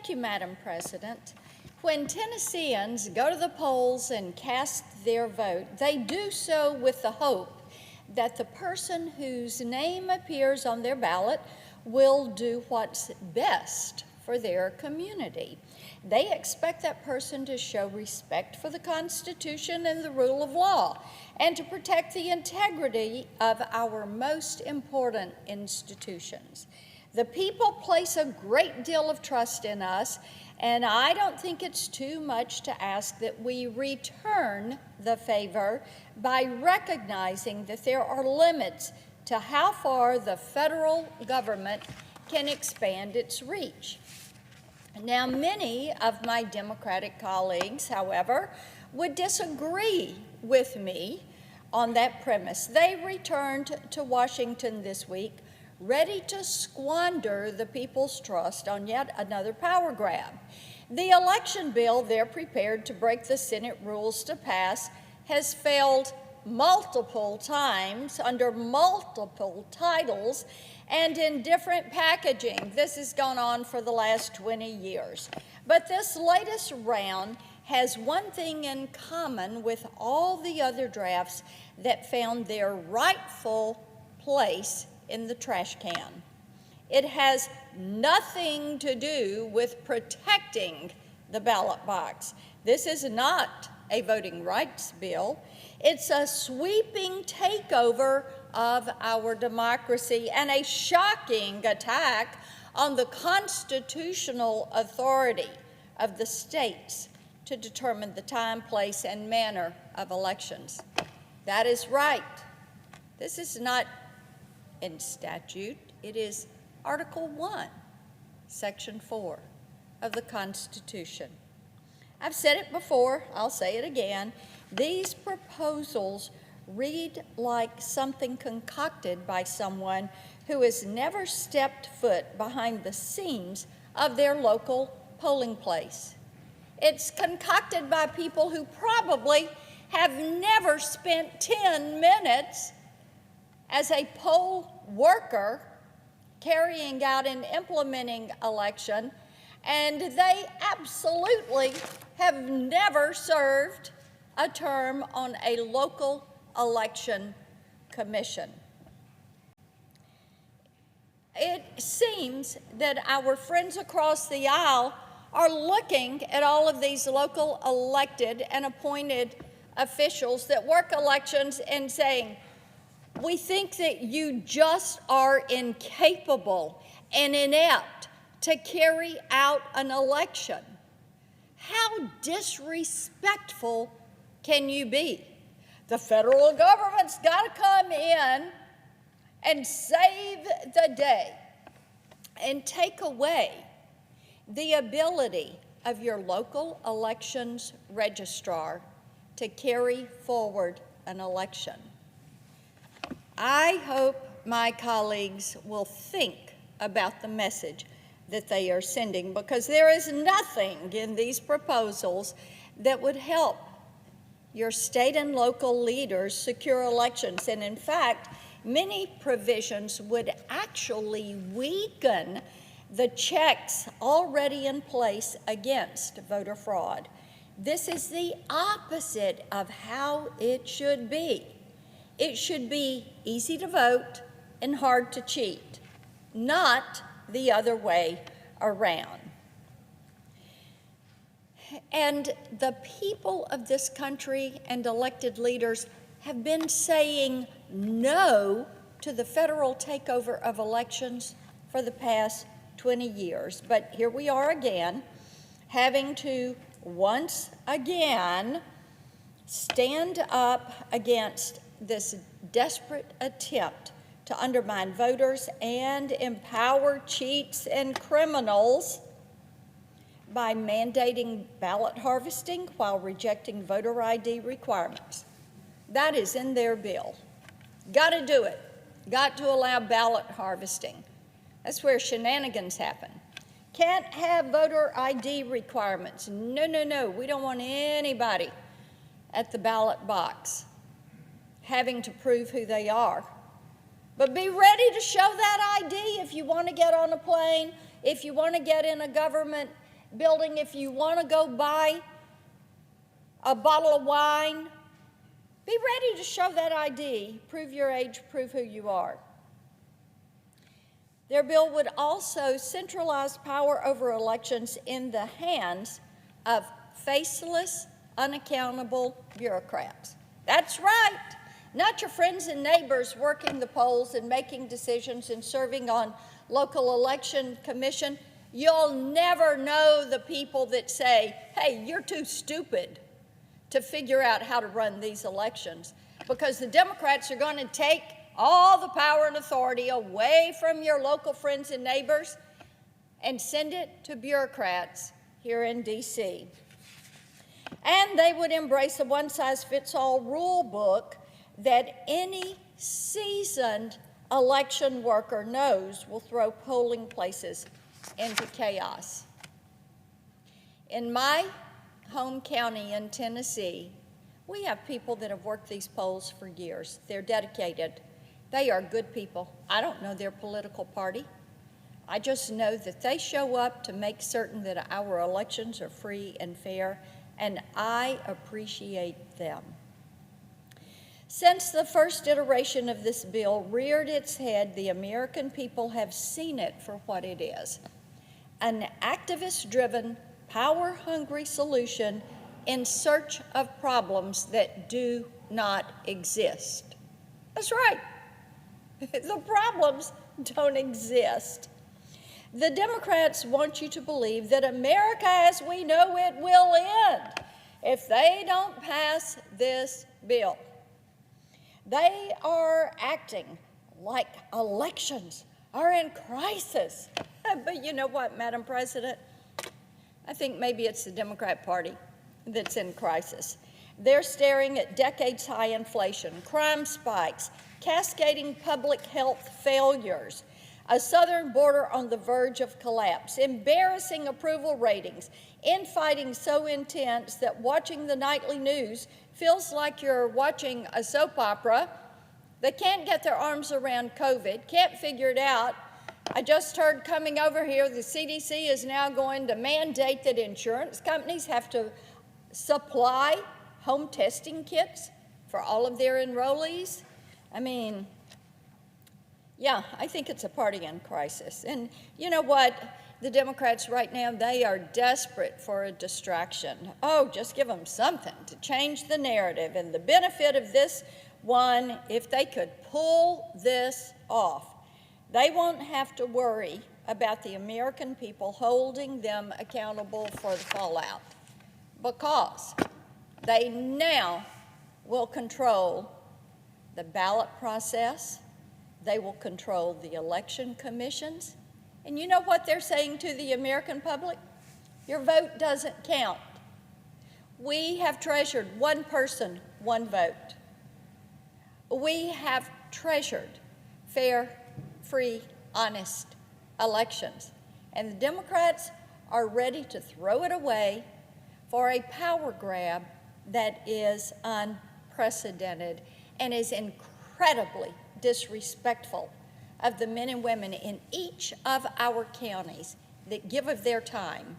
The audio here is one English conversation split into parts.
Thank you, Madam President. When Tennesseans go to the polls and cast their vote, they do so with the hope that the person whose name appears on their ballot will do what's best for their community. They expect that person to show respect for the Constitution and the rule of law, and to protect the integrity of our most important institutions. The people place a great deal of trust in us, and I don't think it's too much to ask that we return the favor by recognizing that there are limits to how far the federal government can expand its reach. Now, many of my Democratic colleagues, however, would disagree with me on that premise. They returned to Washington this week ready to squander the people's trust on yet another power grab. The election bill they're prepared to break the Senate rules to pass has failed multiple times under multiple titles and in different packaging. This has gone on for the last 20 years. But this latest round has one thing in common with all the other drafts that found their rightful place in the trash can. It has nothing to do with protecting the ballot box. This is not a voting rights bill. It's a sweeping takeover of our democracy and a shocking attack on the constitutional authority of the states to determine the time, place, and manner of elections. That is right. This is not in statute. It is Article 1, Section 4 of the Constitution. I've said it before, I'll say it again. These proposals read like something concocted by someone who has never stepped foot behind the scenes of their local polling place. It's concocted by people who probably have never spent 10 minutes as a poll worker carrying out and implementing election, and they absolutely have never served a term on a local election commission. It seems that our friends across the aisle are looking at all of these local elected and appointed officials that work elections and saying, we think that you just are incapable and inept to carry out an election. How disrespectful can you be? The federal government's got to come in and save the day and take away the ability of your local elections registrar to carry forward an election. I hope my colleagues will think about the message that they are sending, because there is nothing in these proposals that would help your state and local leaders secure elections. And in fact, many provisions would actually weaken the checks already in place against voter fraud. This is the opposite of how it should be. It should be easy to vote and hard to cheat, not the other way around. And the people of this country and elected leaders have been saying no to the federal takeover of elections for the past 20 years. But here we are again, having to once again stand up against this desperate attempt to undermine voters and empower cheats and criminals by mandating ballot harvesting while rejecting voter ID requirements. That is in their bill. Got to do it. Got to allow ballot harvesting. That's where shenanigans happen. Can't have voter ID requirements. No, no, no. We don't want anybody at the ballot box having to prove who they are. But be ready to show that ID if you want to get on a plane, if you want to get in a government building, if you want to go buy a bottle of wine, be ready to show that ID, prove your age, prove who you are. Their bill would also centralize power over elections in the hands of faceless, unaccountable bureaucrats. That's right, not your friends and neighbors working the polls and making decisions and serving on local election commission. You'll never know the people that say, hey, you're too stupid to figure out how to run these elections, because the Democrats are going to take all the power and authority away from your local friends and neighbors and send it to bureaucrats here in D.C. And they would embrace a one-size-fits-all rule book that any seasoned election worker knows will throw polling places into chaos. In my home county in Tennessee, we have people that have worked these polls for years. They're dedicated. They are good people. I don't know their political party. I just know that they show up to make certain that our elections are free and fair, and I appreciate them. Since the first iteration of this bill reared its head, the American people have seen it for what it is: an activist-driven, power-hungry solution in search of problems that do not exist. That's right. The problems don't exist. The Democrats want you to believe that America as we know it will end if they don't pass this bill. They are acting like elections are in crisis. But you know what, Madam President? I think maybe it's the Democrat Party that's in crisis. They're staring at decades-high inflation, crime spikes, cascading public health failures, a southern border on the verge of collapse, embarrassing approval ratings, infighting so intense that watching the nightly news feels like you're watching a soap opera. They can't get their arms around COVID, can't figure it out. I just heard coming over here, the CDC is now going to mandate that insurance companies have to supply home testing kits for all of their enrollees. I mean, yeah, I think it's a party in crisis. And you know what? The Democrats right now, they are desperate for a distraction. Oh, just give them something to change the narrative. And the benefit of this one, if they could pull this off, they won't have to worry about the American people holding them accountable for the fallout, because they now will control the ballot process. They will control the election commissions. And you know what they're saying to the American public? Your vote doesn't count. We have treasured one person, one vote. We have treasured fair, free, honest elections. And the Democrats are ready to throw it away for a power grab that is unprecedented and is incredibly disrespectful of the men and women in each of our counties that give of their time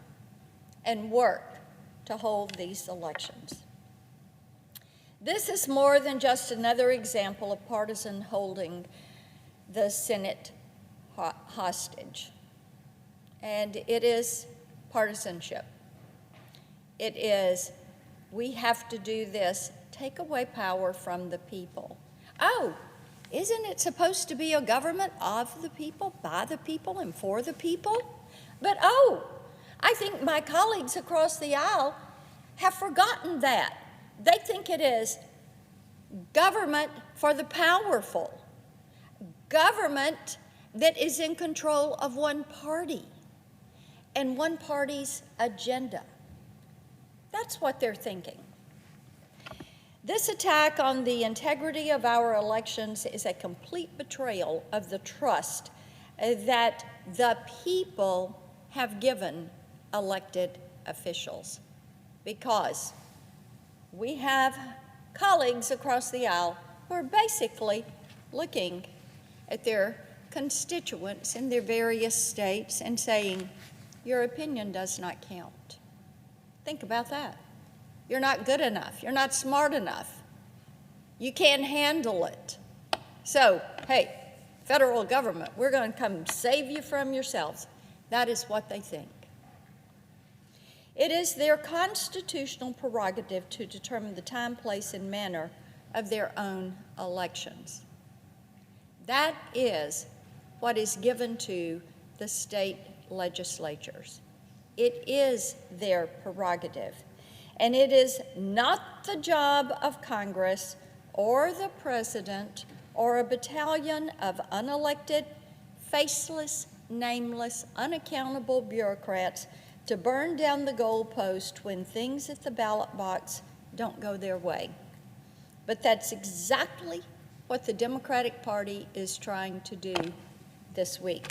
and work to hold these elections. This is more than just another example of partisan holding the Senate hostage. And it is partisanship. It is, we have to do this, take away power from the people. Oh, isn't it supposed to be a government of the people, by the people, and for the people? But oh, I think my colleagues across the aisle have forgotten that. They think it is government for the powerful, government that is in control of one party and one party's agenda. That's what they're thinking. This attack on the integrity of our elections is a complete betrayal of the trust that the people have given elected officials, because we have colleagues across the aisle who are basically looking at their constituents in their various states and saying, your opinion does not count. Think about that. You're not good enough. You're not smart enough. You can't handle it. So, hey, federal government, we're going to come save you from yourselves. That is what they think. It is their constitutional prerogative to determine the time, place, and manner of their own elections. That is what is given to the state legislatures. It is their prerogative. And it is not the job of Congress or the president or a battalion of unelected, faceless, nameless, unaccountable bureaucrats to burn down the goalpost when things at the ballot box don't go their way. But that's exactly what the Democratic Party is trying to do this week.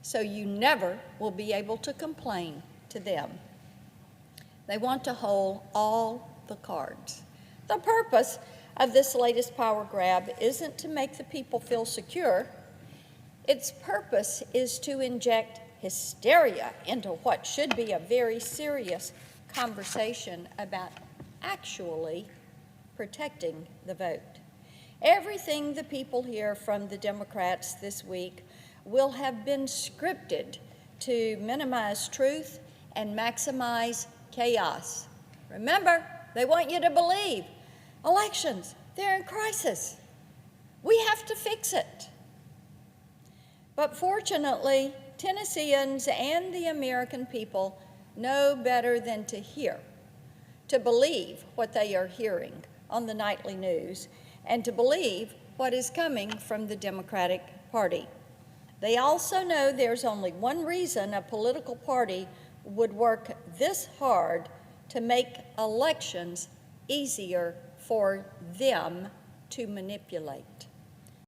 So you never will be able to complain to them. They want to hold all the cards. The purpose of this latest power grab isn't to make the people feel secure. Its purpose is to inject hysteria into what should be a very serious conversation about actually protecting the vote. Everything the people hear from the Democrats this week will have been scripted to minimize truth and maximize chaos. Remember, they want you to believe elections, they're in crisis. We have to fix it. But fortunately, Tennesseans and the American people know better than to hear, to believe what they are hearing on the nightly news, and to believe what is coming from the Democratic Party. They also know there's only one reason a political party would work this hard to make elections easier for them to manipulate.